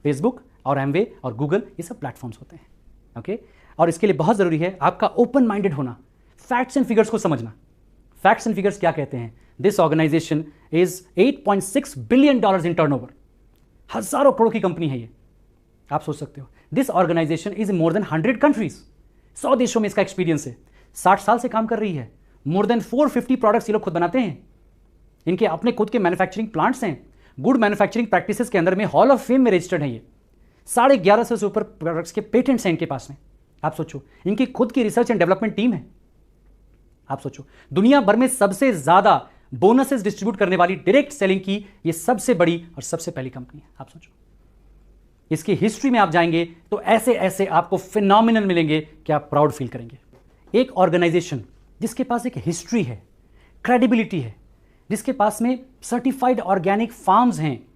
S1: फेसबुक और एमवे और गूगल ये सब प्लेटफॉर्म्स होते हैं, ओके। और इसके लिए बहुत जरूरी है आपका ओपन माइंडेड होना, फैक्ट्स एंड फिगर्स को समझना। फैक्ट्स एंड फिगर्स क्या कहते हैं? This organization is $8.6 billion in turnover. हजारों करोड़ की कंपनी है ये। आप सोच सकते हो, this organization is in more than 100 countries. 100 देशों में इसका एक्सपीरियंस है। 60 साल से काम कर रही है। मोर देन 450 प्रोडक्ट्स ये लोग खुद बनाते हैं। इनके अपने खुद के मैन्युफैक्चरिंग प्लांट्स हैं। गुड मैन्युफैक्चरिंग प्रैक्टिसेस के अंदर में हॉल ऑफ फेम में रजिस्टर्ड है ये। 1150 से ऊपर प्रोडक्ट्स के पेटेंट्स हैं इनके पास में। आप सोचो, इनकी खुद की रिसर्च एंड डेवलपमेंट टीम है। आप सोचो, दुनिया भर में सबसे ज्यादा बोनसेस डिस्ट्रीब्यूट करने वाली डायरेक्ट सेलिंग की ये सबसे बड़ी और सबसे पहली कंपनी है। आप सोचो, इसकी हिस्ट्री में आप जाएंगे तो ऐसे ऐसे आपको फिनोमिनल मिलेंगे कि आप प्राउड फील करेंगे। एक ऑर्गेनाइजेशन जिसके पास एक हिस्ट्री है, क्रेडिबिलिटी है, जिसके पास में सर्टिफाइड ऑर्गेनिक फार्म्स हैं,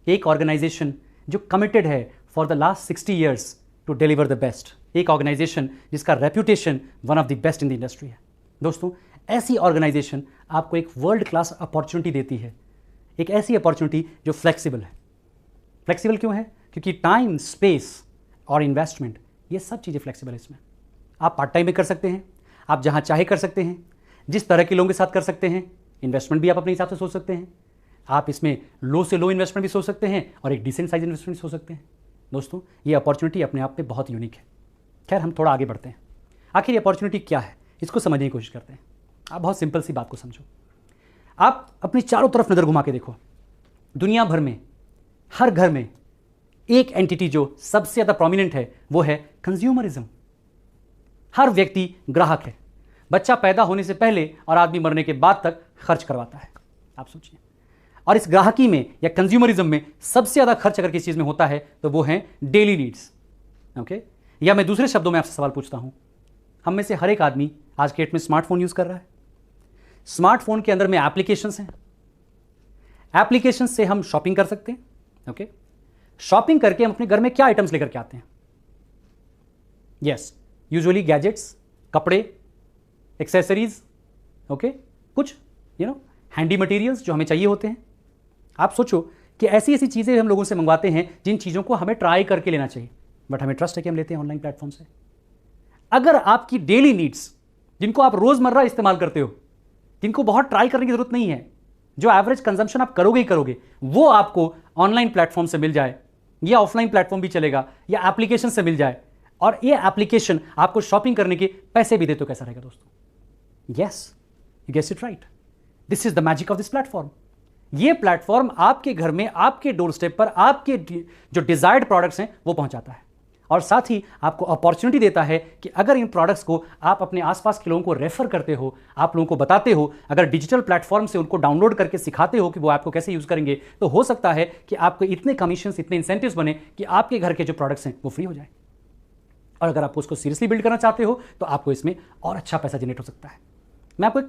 S1: एक ऑर्गेनाइजेशन जो कमिटेड है for the last 60 years to deliver the best, एक ऑर्गेनाइजेशन जिसका reputation one of the best in the industry है। दोस्तों, ऐसी ऑर्गेनाइजेशन आपको एक वर्ल्ड क्लास अपॉर्चुनिटी देती है, एक ऐसी अपॉर्चुनिटी जो फ्लेक्सिबल है। फ्लेक्सिबल क्यों है? क्योंकि टाइम, स्पेस और इन्वेस्टमेंट ये सब चीज़ें फ्लेक्सिबल है इसमें। आप पार्ट टाइम में कर सकते हैं, आप जहां चाहे कर सकते हैं, जिस तरह के लोगों के साथ कर सकते हैं। इन्वेस्टमेंट भी आप अपने हिसाब से सोच सकते हैं। आप इसमें लो से लो इन्वेस्टमेंट भी सोच सकते हैं और एक डिसेंट साइज इन्वेस्टमेंट सोच सकते हैं। दोस्तों, ये अपॉर्चुनिटी अपने आप में बहुत यूनिक है। खैर, हम थोड़ा आगे बढ़ते हैं। आखिर ये अपॉर्चुनिटी क्या है, इसको समझने की कोशिश करते हैं। आप बहुत सिंपल सी बात को समझो। आप अपनी चारों तरफ नज़र घुमा के देखो। दुनिया भर में हर घर में एक एंटिटी जो सबसे ज़्यादा प्रोमिनेंट है वो है कंज्यूमरिज्म। हर व्यक्ति ग्राहक है। बच्चा पैदा होने से पहले और आदमी मरने के बाद तक खर्च करवाता है। आप सोचिए, और इस ग्राहकी में या कंज्यूमरिज्म में सबसे ज़्यादा खर्च अगर किसी चीज़ में होता है तो वो है डेली नीड्स, ओके। या मैं दूसरे शब्दों में आपसे सवाल पूछता हूं, हम में से हर एक आदमी आज के डेट में स्मार्टफोन यूज़ कर रहा है। स्मार्टफोन के अंदर में एप्लीकेशंस हैं। एप्लीकेशंस से हम शॉपिंग कर सकते हैं, ओके। शॉपिंग करके हम अपने घर में क्या आइटम्स लेकर के आते हैं? यस, यूजुअली गैजेट्स, कपड़े, एक्सेसरीज, ओके, कुछ हैंडी मटेरियल्स जो हमें चाहिए होते हैं। आप सोचो कि ऐसी ऐसी चीज़ें हम लोगों से मंगवाते हैं जिन चीज़ों को हमें ट्राई करके लेना चाहिए, बट हमें ट्रस्ट है कि हम लेते हैं ऑनलाइन प्लेटफॉर्म से। अगर आपकी डेली नीड्स जिनको आप रोज़मर्रा इस्तेमाल करते हो, जिनको बहुत ट्राई करने की जरूरत नहीं है, जो एवरेज कंजम्पशन आप करोगे ही करोगे, वो आपको ऑनलाइन प्लेटफॉर्म से मिल जाए, या ऑफलाइन प्लेटफॉर्म भी चलेगा, या एप्लीकेशन से मिल जाए, और ये एप्लीकेशन आपको शॉपिंग करने के पैसे भी दे, तो कैसा रहेगा दोस्तों? Yes, you guess it right, this is the magic of this platform. ये प्लेटफॉर्म आपके घर में, आपके डोर स्टेप पर, आपके जो डिजायर्ड प्रोडक्ट्स हैं वो पहुंचाता है, और साथ ही आपको अपॉर्चुनिटी देता है कि अगर इन प्रोडक्ट्स को आप अपने आसपास के लोगों को रेफर करते हो, आप लोगों को बताते हो, अगर डिजिटल प्लेटफॉर्म से उनको डाउनलोड करके सिखाते हो कि वो आपको कैसे यूज़ करेंगे, तो हो सकता है कि आपको इतने कमीशन, इतने इंसेंटिव्स बने कि आपके घर के जो प्रोडक्ट्स हैं वो फ्री हो जाए। और अगर आप उसको सीरियसली बिल्ड करना चाहते हो तो आपको इसमें और अच्छा पैसा जनरेट हो सकता है। मैं आपको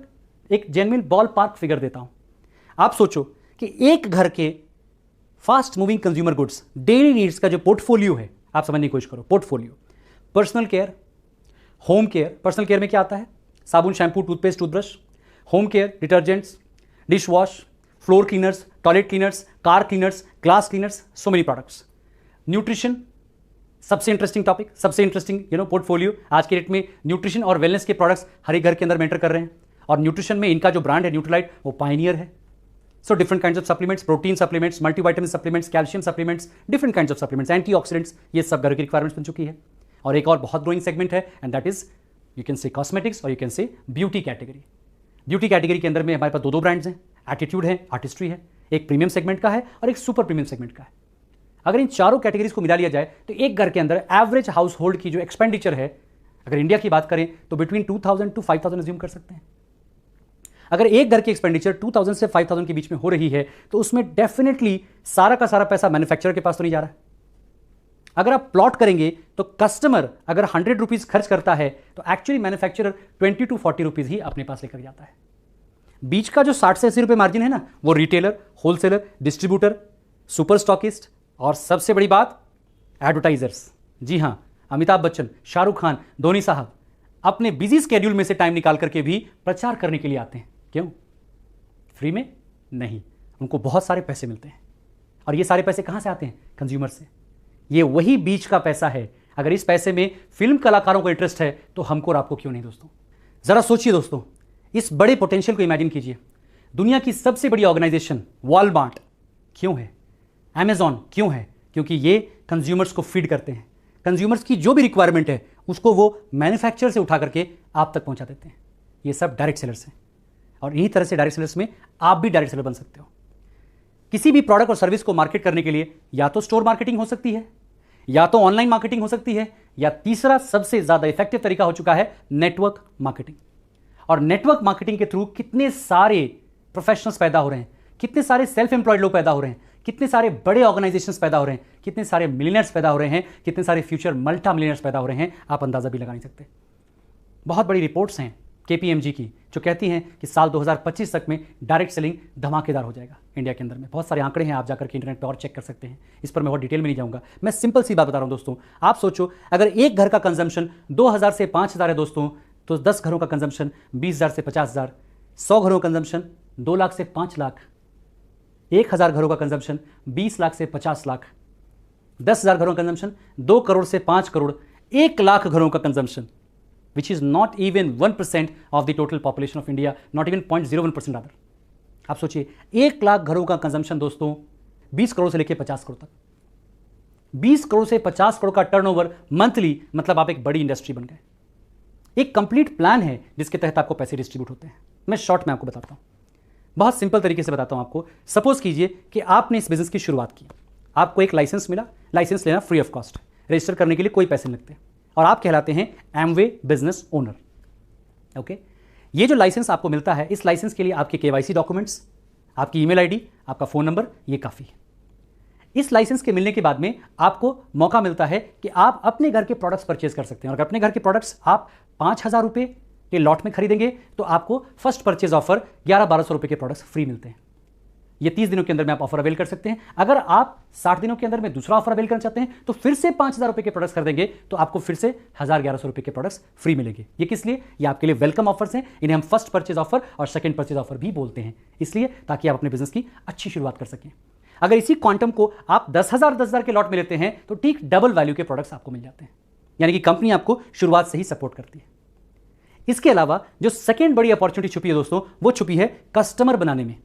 S1: एक जेन्युइन बॉल पार्क फिगर देता हूं। आप सोचो कि एक घर के fast moving consumer goods daily needs का जो पोर्टफोलियो है, आप समझने की कोशिश करो। Portfolio, personal care, home care. Personal care में क्या आता है? साबुन, shampoo, toothpaste, toothbrush. Home care, detergents, dish wash, floor cleaners, toilet cleaners, car cleaners, glass cleaners, so many products. Nutrition, सबसे इंटरेस्टिंग टॉपिक, सबसे इंटरेस्टिंग पोर्टफोलियो। आज के date में न्यूट्रिशन और वेलनेस के प्रोडक्ट्स हर एक घर के अंदर मेंटर कर रहे हैं, और न्यूट्रिशन में इनका जो ब्रांड है न्यूट्रीलाइट, वो पायनियर है। So different kinds of supplements, protein supplements, multivitamin supplements, calcium supplements, different kinds of supplements, antioxidants, ये सब घर की रिक्वायरमेंट्स बन चुकी है। और एक और बहुत ग्रोइंग सेगमेंट है, and that is you can say cosmetics, और you can say beauty category. Beauty category के अंदर में हमारे पास दो ब्रांड्स हैं, एटीट्यूड है, आर्टिस्ट्री है। एक प्रीमियम सेगमेंट का है और एक सुपर प्रीमियम सेगमेंट का है। अगर इन चारों कैटेगरीज को मिला लिया जाए तो एक घर के अंदर एवरेज हाउस होल्ड की जो एक्सपेंडिचर है, अगर इंडिया की बात करें तो बिटवीन 2000 to 5000 अज्यूम कर सकते हैं। अगर एक घर की एक्सपेंडिचर 2000 से 5000 के बीच में हो रही है तो उसमें डेफिनेटली सारा का सारा पैसा मैन्युफैक्चरर के पास तो नहीं जा रहा है। अगर आप प्लॉट करेंगे तो कस्टमर अगर 100 रुपीज खर्च करता है तो एक्चुअली मैन्युफैक्चरर 20 to 40 रुपीज ही अपने पास लेकर जाता है। बीच का जो 60 से 80 रुपये मार्जिन है ना, वो retailer, wholesaler, distributor, super stockist, और सबसे बड़ी बात एडवर्टाइजर्स। जी हां, अमिताभ बच्चन, शाहरुख खान, धोनी साहब अपने बिजी स्केड्यूल में से टाइम निकाल करके भी प्रचार करने के लिए आते हैं। क्यों? फ्री में नहीं, उनको बहुत सारे पैसे मिलते हैं। और ये सारे पैसे कहां से आते हैं? कंज्यूमर से। ये वही बीच का पैसा है। अगर इस पैसे में फिल्म कलाकारों को इंटरेस्ट है तो हमको और आपको क्यों नहीं दोस्तों? जरा सोचिए दोस्तों, इस बड़े पोटेंशियल को इमेजिन कीजिए। दुनिया की सबसे बड़ी ऑर्गेनाइजेशन वॉलमार्ट क्यों है? अमेजॉन क्यों है? क्योंकि ये कंज्यूमर्स को फीड करते हैं। कंज्यूमर्स की जो भी रिक्वायरमेंट है उसको वो मैन्युफैक्चर से उठा करके आप तक पहुंचा देते हैं। ये सब डायरेक्ट सेलर्स हैं, और इन्हीं तरह से डायरेक्ट सेलर्स में आप भी डायरेक्ट सेलर बन सकते हो। किसी भी प्रोडक्ट और सर्विस को मार्केट करने के लिए या तो स्टोर मार्केटिंग हो सकती है, या तो ऑनलाइन मार्केटिंग हो सकती है, या तीसरा सबसे ज्यादा इफेक्टिव तरीका हो चुका है नेटवर्क मार्केटिंग। और नेटवर्क मार्केटिंग के थ्रू कितने सारे प्रोफेशनल्स पैदा हो रहे हैं, कितने सारे सेल्फ एम्प्लॉयड लोग पैदा हो रहे हैं, कितने सारे बड़े ऑर्गेनाइजेशंस पैदा हो रहे हैं, कितने सारे मिलियनर्स पैदा हो रहे हैं, कितने सारे फ्यूचर मल्टा मिलियनर्स पैदा हो रहे हैं, आप अंदाजा भी लगा नहीं सकते। बहुत बड़ी रिपोर्ट्स हैं KPMG की जो कहती हैं कि साल 2025 तक में डायरेक्ट सेलिंग धमाकेदार हो जाएगा इंडिया के अंदर में। बहुत सारे आंकड़े हैं, आप जाकर के इंटरनेट पर और चेक कर सकते हैं। इस पर मैं बहुत डिटेल में नहीं जाऊंगा, मैं सिंपल सी बात बता रहा हूं दोस्तों। आप सोचो, अगर एक घर का कंजम्पशन 2000 से 5000 है दोस्तों, तो 10 घरों का कंजम्पशन 20,000 से 50,000, 100 घरों का कंजम्पशन 2 लाख से 5 लाख, 1000 घरों का कंजम्पशन 20 लाख से 50 लाख, 10,000 घरों का कंजम्पशन 2 करोड़ से 5 करोड़, 1 लाख घरों का consumption, which is not even 1% of the total population of India, not even 0.01% rather। आप सोचिए, 1 लाख घरों का कंजम्पशन दोस्तों 20 करोड़ से लेकर 50 करोड़ तक। 20 करोड़ से 50 करोड़ का टर्नओवर मंथली, मतलब आप एक बड़ी इंडस्ट्री बन गए। एक कंप्लीट प्लान है जिसके तहत आपको पैसे डिस्ट्रीब्यूट होते हैं। मैं शॉर्ट में आपको बताता हूं, बहुत सिंपल तरीके से बताता हूं आपको। सपोज कीजिए कि आपने इस बिजनेस की शुरुआत की, आपको एक लाइसेंस मिला, लाइसेंस लेना फ्री ऑफ कॉस्ट, रजिस्टर करने के लिए कोई पैसे नहीं लगते, और आप कहलाते हैं एमवे बिजनेस ओनर। ओके, ये जो लाइसेंस आपको मिलता है, इस लाइसेंस के लिए आपके KYC डॉक्यूमेंट्स, आपकी ईमेल आईडी, आपका फोन नंबर, ये काफी है। इस लाइसेंस के मिलने के बाद में आपको मौका मिलता है कि आप अपने घर के प्रोडक्ट्स परचेज कर सकते हैं। और अगर अपने घर के प्रोडक्ट्स आप 5,000 रुपये के लॉट में खरीदेंगे तो आपको फर्स्ट परचेज ऑफर 1100-1200 रुपये के प्रोडक्ट्स फ्री मिलते हैं। ये 30 दिनों के अंदर में आप ऑफर अवेल कर सकते हैं। अगर आप 60 दिनों के अंदर में दूसरा ऑफर अवेल करना चाहते हैं तो फिर से 5,000 रुपए के प्रोडक्ट्स खरीदेंगे तो आपको फिर से 1,000-1,100 रुपए के प्रोडक्ट्स फ्री मिलेंगे। ये किस लिए? ये आपके लिए वेलकम ऑफर्स हैं। इन्हें हम फर्स्ट परचेज ऑफर और सेकंड परचेज ऑफर भी बोलते हैं, इसलिए ताकि आप अपने बिजनेस की अच्छी शुरुआत कर सकें। अगर इसी क्वांटम को आप 10,000 के लॉट में लेते हैं तो ठीक डबल वैल्यू के प्रोडक्ट्स आपको मिल जाते हैं, यानी कि कंपनी आपको शुरुआत से ही सपोर्ट करती है। इसके अलावा जो सेकेंड बड़ी अपॉर्चुनिटी छुपी है दोस्तों, वो छुपी है कस्टमर बनाने में।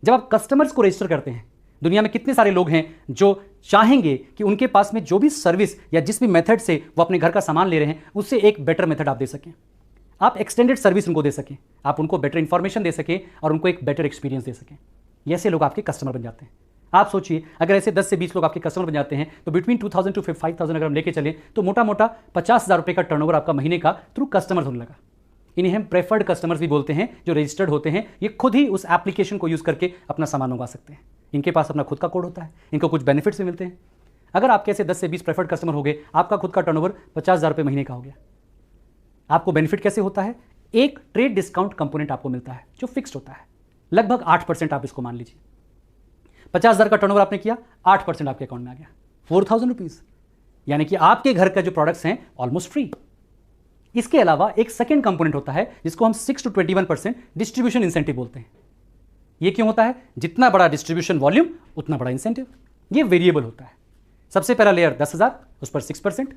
S1: जब आप कस्टमर्स को रजिस्टर करते हैं, दुनिया में कितने सारे लोग हैं जो चाहेंगे कि उनके पास में जो भी सर्विस या जिस भी मेथड से वो अपने घर का सामान ले रहे हैं उससे एक बेटर मेथड आप दे सकें, आप एक्सटेंडेड सर्विस उनको दे सकें, आप उनको बेटर इंफॉर्मेशन दे सकें और उनको एक बेटर एक्सपीरियंस दे सकें। ऐसे लोग आपके कस्टमर बन जाते हैं। आप सोचिए, अगर ऐसे 10 से 20 लोग आपके कस्टमर बन जाते हैं तो बिटवीन 2,000 to 5,000 अगर हम लेके चलें तो मोटा मोटा 50,000 रुपये का टर्नओवर आपका महीने का थ्रू कस्टमर्स होने लगा। इन्हें हम प्रेफर्ड कस्टमर्स भी बोलते हैं, जो रजिस्टर्ड होते हैं। ये खुद ही उस एप्लीकेशन को यूज़ करके अपना सामान मंगवा सकते हैं। इनके पास अपना खुद का कोड होता है, इनको कुछ बेनिफिट्स भी मिलते हैं। अगर आपके ऐसे 10 से 20 प्रेफर्ड कस्टमर हो गए, आपका खुद का टर्नओवर 50,000 रुपये महीने का हो गया। आपको बेनिफिट कैसे होता है? एक ट्रेड डिस्काउंट कंपोनेंट आपको मिलता है जो फिक्स्ड होता है, लगभग 8% आप इसको मान लीजिए। 50,000 का टर्नओवर आपने किया, 8% आपके अकाउंट में आ गया, 4,000 रुपीज, यानी कि आपके घर का जो प्रोडक्ट्स हैं ऑलमोस्ट फ्री। इसके अलावा एक सेकेंड कंपोनेंट होता है जिसको हम 6 to 21% डिस्ट्रीब्यूशन इंसेंटिव बोलते हैं। ये क्यों होता है? जितना बड़ा डिस्ट्रीब्यूशन वॉल्यूम उतना बड़ा इंसेंटिव। ये वेरिएबल होता है। सबसे पहला लेयर 10,000, उस पर 6%,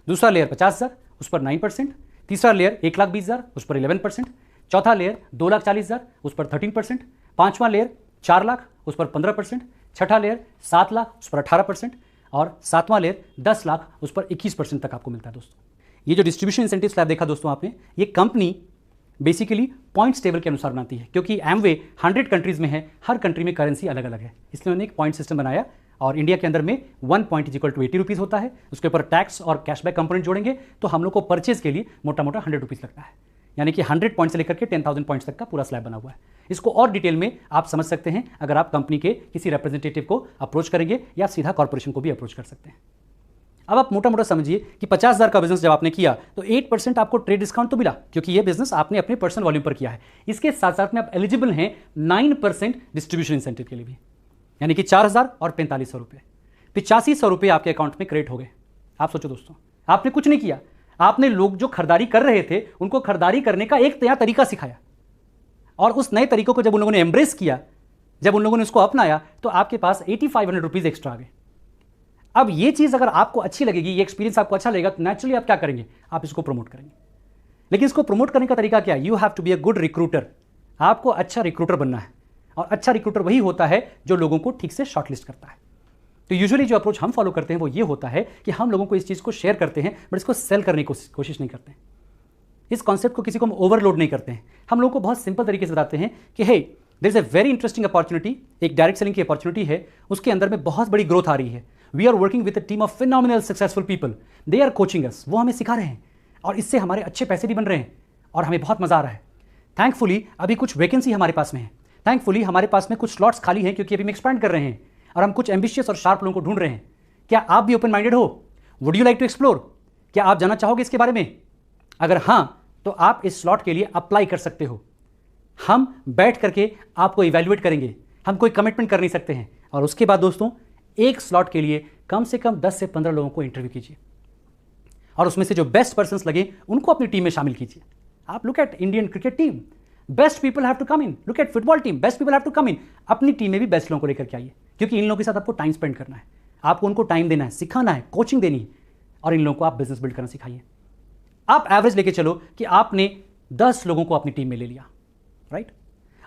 S1: दूसरा लेयर 50,000, उस पर 9%, तीसरा लेयर 1,20,000, उस पर 11%, चौथा लेयर 2,40,000, उस पर 13%, पांचवा लेयर 4 लाख, उस पर 15%, छठा लेयर 7 लाख, उस पर 18% और सातवां लेयर 10 लाख, उस पर 21% तक आपको मिलता है। दोस्तों, ये जो डिस्ट्रीब्यूशन इंसेंटिव स्लैब देखा दोस्तों आपने, ये कंपनी बेसिकली पॉइंट्स टेबल के अनुसार बनाती है, क्योंकि एमवे 100 कंट्रीज में है, हर कंट्री में करेंसी अलग अलग है, इसलिए उन्होंने एक पॉइंट सिस्टम बनाया। और इंडिया के अंदर में 1 पॉइंट = 80 रुपीज़ होता है। उसके ऊपर टैक्स और कैशबैक कंपोनेंट जोड़ेंगे तो हम लोग को परचेज के लिए मोटा मोटा 100 रुपीज़ लगता है, यानी कि 100 पॉइंट से लेकर के 10,000 पॉइंट्स तक का पूरा स्लैब बना हुआ है। इसको और डिटेल में आप समझ सकते हैं अगर आप कंपनी के किसी रिप्रेजेंटेटिव को अप्रोच करेंगे या सीधा कॉर्पोरेशन को भी अप्रोच कर सकते हैं। अब आप मोटा मोटा समझिए कि 50,000 का बिजनेस जब आपने किया तो 8% आपको ट्रेड डिस्काउंट तो मिला, क्योंकि ये बिजनेस आपने अपने पर्सनल वॉल्यूम पर किया है। इसके साथ साथ में आप एलिजिबल हैं 9% डिस्ट्रीब्यूशन इंसेंटिव के लिए भी, यानी कि 4,000 और 4,500 रुपये, 8,500 रुपये आपके अकाउंट में क्रेडिट हो गए। आप सोचो दोस्तों, आपने कुछ नहीं किया, आपने लोग जो खरीदारी कर रहे थे उनको खरीदारी करने का एक नया तरीका सिखाया, और उस नए तरीकों को जब उन लोगों ने एम्ब्रेस किया, जब उन लोगों ने उसको अपनाया, तो आपके पास 8,500 रुपीज़ एक्स्ट्रा आ गए। अब ये चीज़ अगर आपको अच्छी लगेगी, ये एक्सपीरियंस आपको अच्छा लगेगा, तो नेचुरली आप क्या करेंगे? आप इसको प्रमोट करेंगे। लेकिन इसको प्रमोट करने का तरीका क्या है? You have to be a good recruiter. आपको अच्छा रिक्रूटर बनना है, और अच्छा रिक्रूटर वही होता है जो लोगों को ठीक से शॉर्टलिस्ट करता है। तो यूजुअली जो अप्रोच हम फॉलो करते हैं वो ये होता है कि हम लोगों को इस चीज़ को शेयर करते हैं, बट इसको सेल करने की कोशिश नहीं करते हैं। इस कॉन्सेप्ट को किसी को हम ओवरलोड नहीं करते हैं। हम लोगों को बहुत सिंपल तरीके से बताते हैं कि hey, there is a very interesting opportunity, एक डायरेक्ट सेलिंग की अपॉर्चुनिटी है, उसके अंदर में बहुत बड़ी ग्रोथ आ रही है। We are working with a team of phenomenal successful people, they are coaching us, वो हमें सिखा रहे हैं, और इससे हमारे अच्छे पैसे भी बन रहे हैं और हमें बहुत मजा आ रहा है। थैंकफुली अभी कुछ वैकेंसी हमारे पास में है, थैंकफुली हमारे पास में कुछ स्लॉट्स खाली हैं, क्योंकि अभी हम एक्सपैंड कर रहे हैं और हम कुछ एम्बिशियस और शार्प लोगों को ढूंढ रहे हैं। क्या आप भी ओपन माइंडेड हो? Would you like to explore? क्या आप जानना चाहोगे इसके बारे में? अगर हाँ, तो आप इस स्लॉट के लिए अप्लाई कर सकते हो। हम बैठ करके आपको इवैल्यूएट करेंगे, हम कोई कमिटमेंट कर नहीं सकते हैं, और उसके बाद दोस्तों एक स्लॉट के लिए कम से कम 10 से 15 लोगों को इंटरव्यू कीजिए, और उसमें से जो बेस्ट पर्सन्स लगे उनको अपनी टीम में शामिल कीजिए। आप look at Indian cricket team, best people have to come in. Look at football team, best people have to come in. अपनी टीम में भी बेस्ट लोगों को लेकर के आइए, क्योंकि इन लोगों के साथ आपको टाइम स्पेंड करना है, आपको उनको टाइम देना है, सिखाना है, कोचिंग देनी है, और इन लोगों को आप बिजनेस बिल्ड करना सिखाइए। आप एवरेज लेके चलो कि आपने 10 लोगों को अपनी टीम में ले लिया, राइट,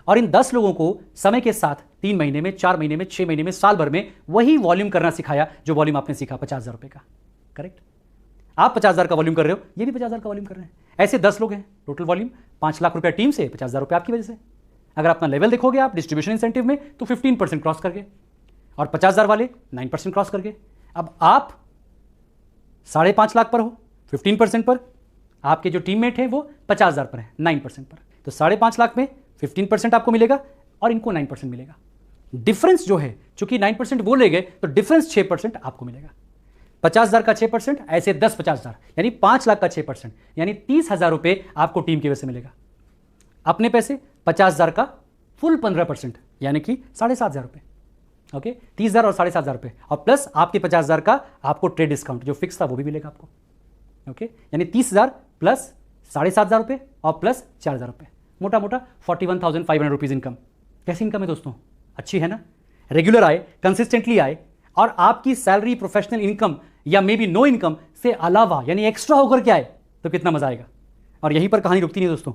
S1: और इन 10 लोगों को समय के साथ 3 महीने में, 4 महीने में, 6 महीने में, साल भर में वही वॉल्यूम करना सिखाया जो वॉल्यूम आपने सीखा 50,000 रुपये का। करेक्ट? आप 50,000 का वॉल्यूम कर रहे हो, ये भी 50,000 का वॉल्यूम कर रहे हैं। ऐसे 10 लोग हैं, टोटल वॉल्यूम 5 लाख रुपया टीम से, 50,000 रुपये आपकी वजह से। अगर अपना लेवल देखोगे आप डिस्ट्रीब्यूशन इंसेंटिव में, तो 15% क्रॉस कर गए, और 50,000 वाले 9% क्रॉस कर गए। अब आप 5.5 लाख पर हो 15% पर, आपके जो टीममेट हैं वो 50,000 पर है 9% पर, तो 5.5 लाख में 15% आपको मिलेगा और इनको 9% मिलेगा। डिफरेंस जो है, चूंकि 9% वो ले गए, तो डिफरेंस 6% आपको मिलेगा। 50,000 का 6%, ऐसे 10-50,000, यानी 5 लाख का 6%, यानी 30,000 रुपये आपको टीम की वजह से मिलेगा। अपने पैसे 50,000 का फुल 15%, यानी कि 7,500 रुपये। ओके, 30,000 और 7,500 रुपये, और प्लस आपके 50,000 का आपको ट्रेड डिस्काउंट जो फिक्स था वो भी मिलेगा आपको। ओके, यानी 30,000 प्लस 7,500 रुपये और प्लस 4,000 रुपये, मोटा मोटा 41,500 रुपीज़ इनकम। कैसी इनकम है दोस्तों? अच्छी है ना? रेगुलर आए, कंसिस्टेंटली आए, और आपकी सैलरी, प्रोफेशनल इनकम या मे बी नो इनकम से अलावा यानी एक्स्ट्रा होकर के आए तो कितना मजा आएगा। और यहीं पर कहानी रुकती नहीं दोस्तों,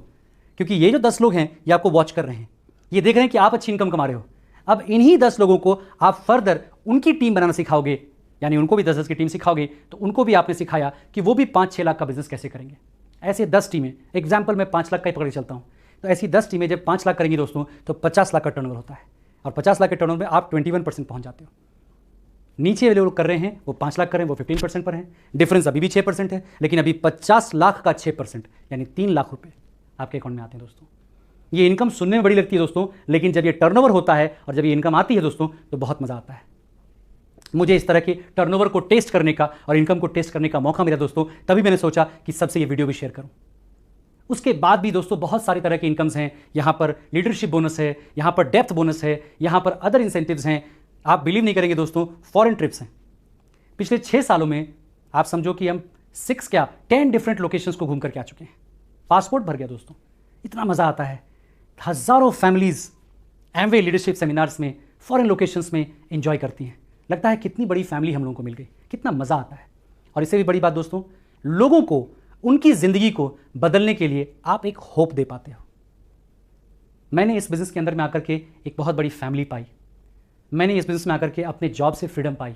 S1: क्योंकि ये जो 10 लोग हैं ये आपको वॉच कर रहे हैं, ये देख रहे हैं कि आप अच्छी इनकम कमा रहे हो। अब इन्हीं 10 लोगों को आप फर्दर उनकी टीम बनाना सिखाओगे, यानी उनको भी 10-10 की टीम सिखाओगे, तो उनको भी आपने सिखाया कि वो भी 5-6 लाख का बिजनेस कैसे करेंगे। ऐसे 10 टीमें, एग्जाम्पल मैं 5 लाख का ही पकड़ के चलता हूँ, तो ऐसी 10 टीमें जब 5 लाख करेंगी दोस्तों तो 50 लाख का टर्नओवर होता है, और 50 लाख के टर्नओवर में आप 21% पहुँच जाते हो। नीचे वाले लोग कर रहे हैं वो 5 लाख कर रहे हैं, वो 15% पर हैं, डिफरेंस अभी भी 6% है, लेकिन अभी 50 लाख का 6% यानी 3 लाख रुपए आपके अकाउंट में आते हैं दोस्तों। ये इनकम सुनने में बड़ी लगती है दोस्तों, लेकिन जब ये टर्नओवर होता है और जब ये इनकम आती है दोस्तों तो बहुत मजा आता है। मुझे इस तरह के टर्नओवर को टेस्ट करने का और इनकम को टेस्ट करने का मौका मिला दोस्तों, तभी मैंने सोचा कि सबसे ये वीडियो भी शेयर करूं। उसके बाद भी दोस्तों बहुत सारी तरह के इनकम्स हैं, यहां पर लीडरशिप बोनस है, यहां पर डेप्थ बोनस है, यहां पर अदर इंसेंटिव्स हैं। आप बिलीव नहीं करेंगे दोस्तों, फॉरेन ट्रिप्स हैं। पिछले 6 सालों में आप समझो कि हम 10 डिफरेंट लोकेशंस को घूम करके आ चुके हैं। पासपोर्ट भर गया दोस्तों, इतना मजा आता है। हजारों फैमिलीज एमवे लीडरशिप सेमिनार्स में फॉरेन लोकेशंस में एंजॉय करती हैं। लगता है कितनी बड़ी फैमिली हम लोगों को मिल गई, कितना मजा आता है। और इससे भी बड़ी बात दोस्तों, लोगों को उनकी जिंदगी को बदलने के लिए आप एक होप दे पाते हो। मैंने इस बिजनेस के अंदर में आकर के एक बहुत बड़ी फैमिली पाई, मैंने इस बिजनेस में आकर के अपने जॉब से फ्रीडम पाई,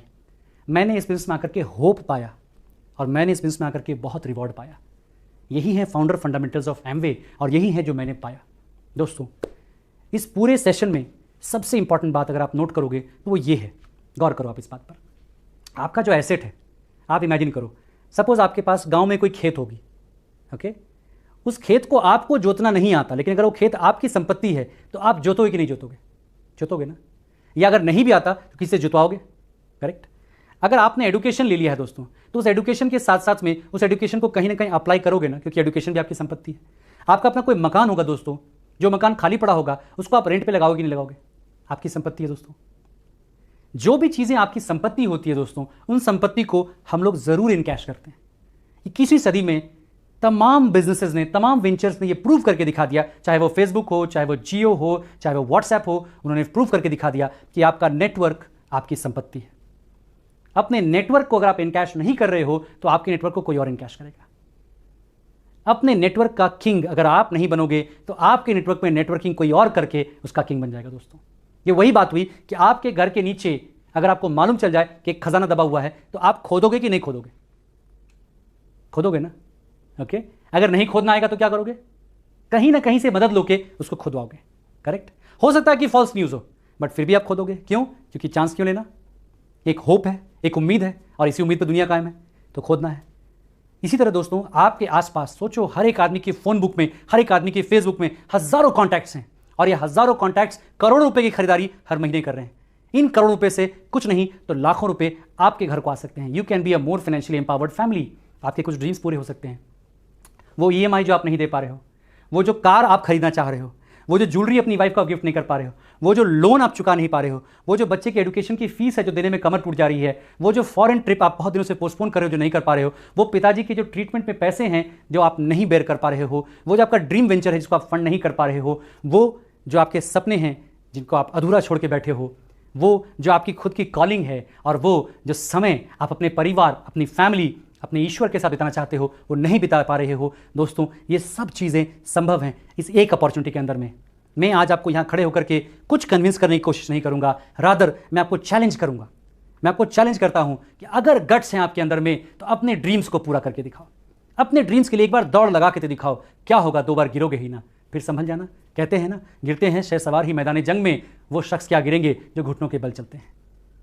S1: मैंने इस बिजनेस में आकर के होप पाया, और मैंने इस बिजनेस में आकर के बहुत रिवॉर्ड पाया। यही है फाउंडर फंडामेंटल्स ऑफ एमवे, और यही है जो मैंने पाया दोस्तों। इस पूरे सेशन में सबसे इंपॉर्टेंट बात अगर आप नोट करोगे तो वो ये है, गौर करो आप इस बात पर। आपका जो एसेट है, आप इमेजिन करो, सपोज आपके पास गांव में कोई खेत होगी, ओके, उस खेत को आपको जोतना नहीं आता, लेकिन अगर वो खेत आपकी संपत्ति है तो आप जोतोगे कि नहीं जोतोगे? जोतोगे ना। या अगर नहीं भी आता तो किससे जुतवाओगे? करेक्ट। अगर आपने एडुकेशन ले लिया है दोस्तों, तो उस एडुकेशन के साथ साथ में उस एडुकेशन को कहीं ना कहीं अप्लाई करोगे ना, क्योंकि एडुकेशन भी आपकी संपत्ति है। आपका अपना कोई मकान होगा दोस्तों, जो मकान खाली पड़ा होगा उसको आप रेंट पे लगाओगे कि नहीं लगाओगे? आपकी संपत्ति है दोस्तों। जो भी चीजें आपकी संपत्ति होती है दोस्तों, उन संपत्ति को हम लोग जरूर इनकैश करते हैं। 21वीं सदी में तमाम बिजनेसेस ने, तमाम वेंचर्स ने ये प्रूव करके दिखा दिया, चाहे वो फेसबुक हो, चाहे वो जियो हो, चाहे वो व्हाट्सएप हो, उन्होंने प्रूव करके दिखा दिया कि आपका नेटवर्क आपकी संपत्ति है। अपने नेटवर्क को अगर आप इनकैश नहीं कर रहे हो तो आपके नेटवर्क को कोई और इनकैश करेगा। अपने नेटवर्क का किंग अगर आप नहीं बनोगे तो आपके नेटवर्क में नेटवर्किंग कोई और करके उसका किंग बन जाएगा दोस्तों। ये वही बात हुई कि आपके घर के नीचे अगर आपको मालूम चल जाए कि एक खजाना दबा हुआ है तो आप खोदोगे कि नहीं खोदोगे? खोदोगे ना। ओके, अगर नहीं खोदना आएगा तो क्या करोगे? कहीं ना कहीं से मदद लोगे, उसको खुदवाओगे। करेक्ट। हो सकता है कि फॉल्स न्यूज हो, बट फिर भी आप खोदोगे। क्यों? क्योंकि चांस क्यों लेना? एक होप है, एक उम्मीद है, और इसी उम्मीद पर दुनिया कायम है, तो खोदना है। इसी तरह दोस्तों आपके आसपास सोचो, हर एक आदमी की फोन बुक में, हर एक आदमी के फेसबुक में हजारों कॉन्टैक्ट्स हैं, और ये हजारों कॉन्टैक्ट्स करोड़ों रुपए की खरीदारी हर महीने कर रहे हैं। इन करोड़ों रुपए से कुछ नहीं तो लाखों रुपए आपके घर को आ सकते हैं। You can be a more financially empowered family. आपके कुछ ड्रीम्स पूरे हो सकते हैं। वो EMI जो आप नहीं दे पा रहे हो, वो जो कार आप खरीदना चाह रहे हो, वो जो ज्वेलरी अपनी वाइफ को आप गिफ्ट नहीं कर पा रहे हो, वो जो लोन आप चुका नहीं पा रहे हो, वो जो बच्चे की एजुकेशन की फीस है जो देने में कमर टूट जा रही है, वो जो फॉरेन ट्रिप आप बहुत दिनों से पोस्टपोन कर रहे हो जो नहीं कर पा रहे हो, वो पिताजी के जो ट्रीटमेंट में पैसे हैं जो आप नहीं बेयर कर पा रहे हो, वो जो आपका ड्रीम वेंचर है जिसको आप फंड नहीं कर पा रहे हो, वो जो आपके सपने हैं जिनको आप अधूरा छोड़ के बैठे हो, वो जो आपकी खुद की कॉलिंग है, और वो जो समय आप अपने परिवार, अपनी फैमिली, अपने ईश्वर के साथ बिताना चाहते हो, वो नहीं बिता पा रहे हो दोस्तों, ये सब चीज़ें संभव हैं इस एक अपॉर्चुनिटी के अंदर में। मैं आज आपको यहाँ खड़े होकर के कुछ कन्विंस करने की कोशिश नहीं करूँगा, रादर मैं आपको चैलेंज करूँगा। मैं आपको चैलेंज करता हूँ कि अगर गट्स हैं आपके अंदर में तो अपने ड्रीम्स को पूरा करके दिखाओ। अपने ड्रीम्स के लिए एक बार दौड़ लगा के तो दिखाओ। क्या होगा, 2 बार गिरोगे ही ना, फिर संभल जाना। कहते हैं ना, गिरते हैं शहसवार ही मैदान जंग में, वो शख्स क्या गिरेंगे जो घुटनों के बल चलते हैं।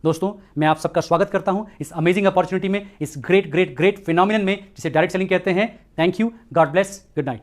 S1: दोस्तों मैं आप सबका स्वागत करता हूं इस अमेजिंग अपॉर्चुनिटी में, इस ग्रेट फिनोमिनन में जिसे डायरेक्ट सेलिंग कहते हैं। Thank you, God bless, good night.